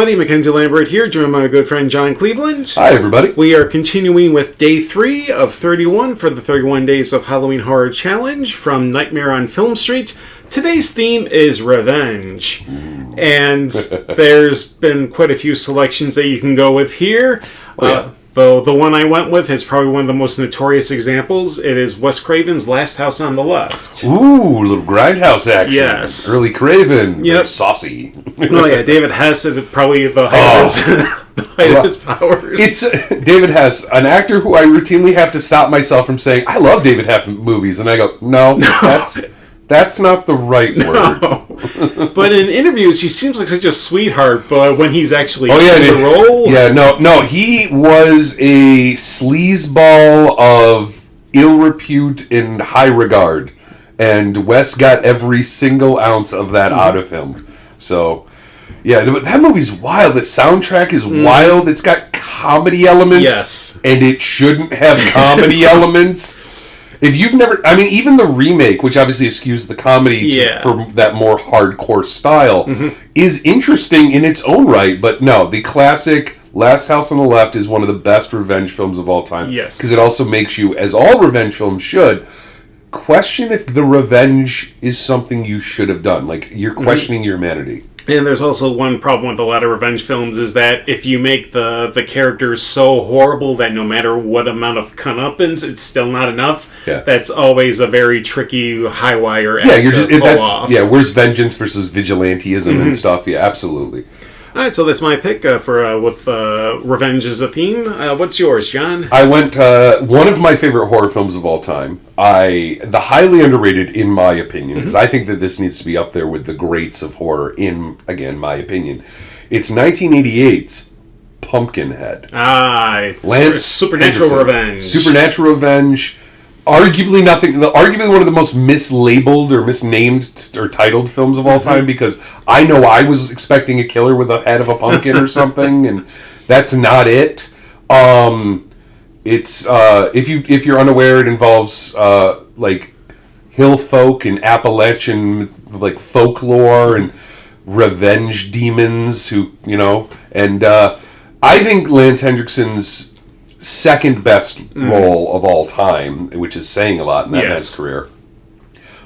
everybody. Mackenzie Lambert here, joined by my good friend John Cleveland. Hi, everybody. We are continuing with day 3 of 31 for the 31 Days of Halloween Horror Challenge from Nightmare on Film Street. Today's theme is revenge. And there's been quite a few selections that you can go with here. Though the one I went with is probably one of the most notorious examples. It is Wes Craven's Last House on the Left. Ooh, little grindhouse action. Yes. Early Craven. Yep. Saucy. Oh yeah, David Hess at probably the height of his powers. It's David Hess, an actor who I routinely have to stop myself from saying, I love David Hess movies. And I go, no. That's not the right word. But in interviews, he seems like such a sweetheart, but when he's actually in the role... Yeah, no, he was a sleazeball of ill repute and high regard. And Wes got every single ounce of that out of him. So, yeah, that movie's wild. The soundtrack is wild. It's got comedy elements. Yes. And it shouldn't have comedy elements. If you've never... I mean, even the remake, which obviously skews the comedy for that more hardcore style, is interesting in its own right. But no, the classic Last House on the Left is one of the best revenge films of all time. Yes. Because it also makes you, as all revenge films should, question if the revenge is something you should have done. Like, you're questioning your humanity. And there's also one problem with a lot of revenge films is that if you make the characters so horrible that no matter what amount of comeuppance, it's still not enough. Yeah. That's always a very tricky high wire act to pull off. Yeah, where's vengeance versus vigilantism and stuff? Yeah, absolutely. All right, so that's my pick for with revenge as a theme. What's yours, John? I went one of my favorite horror films of all time. The highly underrated, in my opinion, because I think that this needs to be up there with the greats of horror. In again, my opinion, it's 1988's Pumpkinhead. Supernatural Revenge. Supernatural Revenge. Arguably one of the most mislabeled or misnamed or titled films of all time, because I know I was expecting a killer with a head of a pumpkin or something, and that's not it. It's if you're unaware, it involves like hill folk and Appalachian like folklore and revenge demons who and I think Lance Hendrickson's second best role of all time, which is saying a lot in that man's career.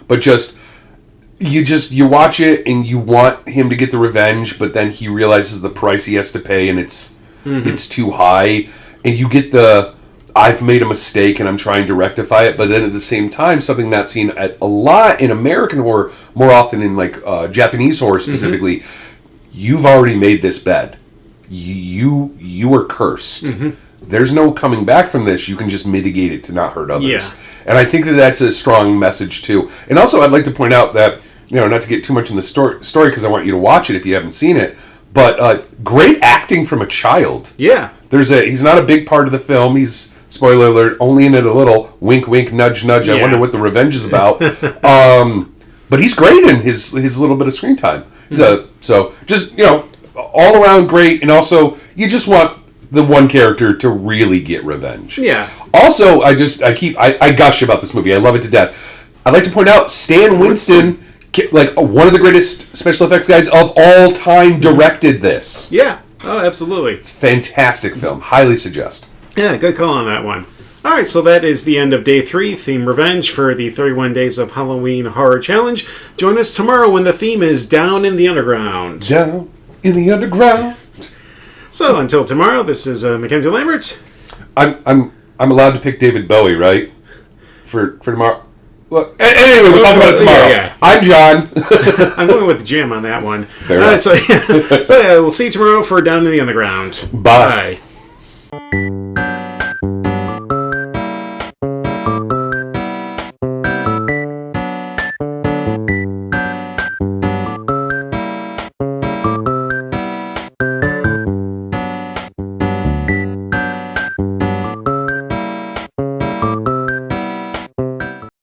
But you watch it and you want him to get the revenge, but then he realizes the price he has to pay and it's too high, and you get the I've made a mistake and I'm trying to rectify it, but then at the same time, something not seen a lot in American horror, more often in like Japanese horror specifically, you've already made this bed. You are cursed. There's no coming back from this. You can just mitigate it to not hurt others. Yeah. And I think that that's a strong message, too. And also, I'd like to point out that, not to get too much in the story because I want you to watch it if you haven't seen it, but great acting from a child. Yeah. He's not a big part of the film. He's, spoiler alert, only in it a little. Wink, wink, nudge, nudge. Yeah. I wonder what the revenge is about. But he's great in his little bit of screen time. So just, all around great. And also, you just want the one character to really get revenge. Yeah. Also, I gush about this movie. I love it to death. I'd like to point out Stan Winston, like one of the greatest special effects guys of all time, directed this. Yeah. Oh, absolutely. It's a fantastic film. Highly suggest. Yeah, good call on that one. All right, so that is the end of Day 3, theme Revenge, for the 31 Days of Halloween Horror Challenge. Join us tomorrow when the theme is Down in the Underground. Down in the Underground. So until tomorrow, this is Mackenzie Lambert. I'm allowed to pick David Bowie, right? For tomorrow. Well, anyway, we'll talk about it tomorrow. Yeah. I'm John. I'm going with Jim on that one. Fair enough. So we'll see you tomorrow for Down in the Underground. Bye.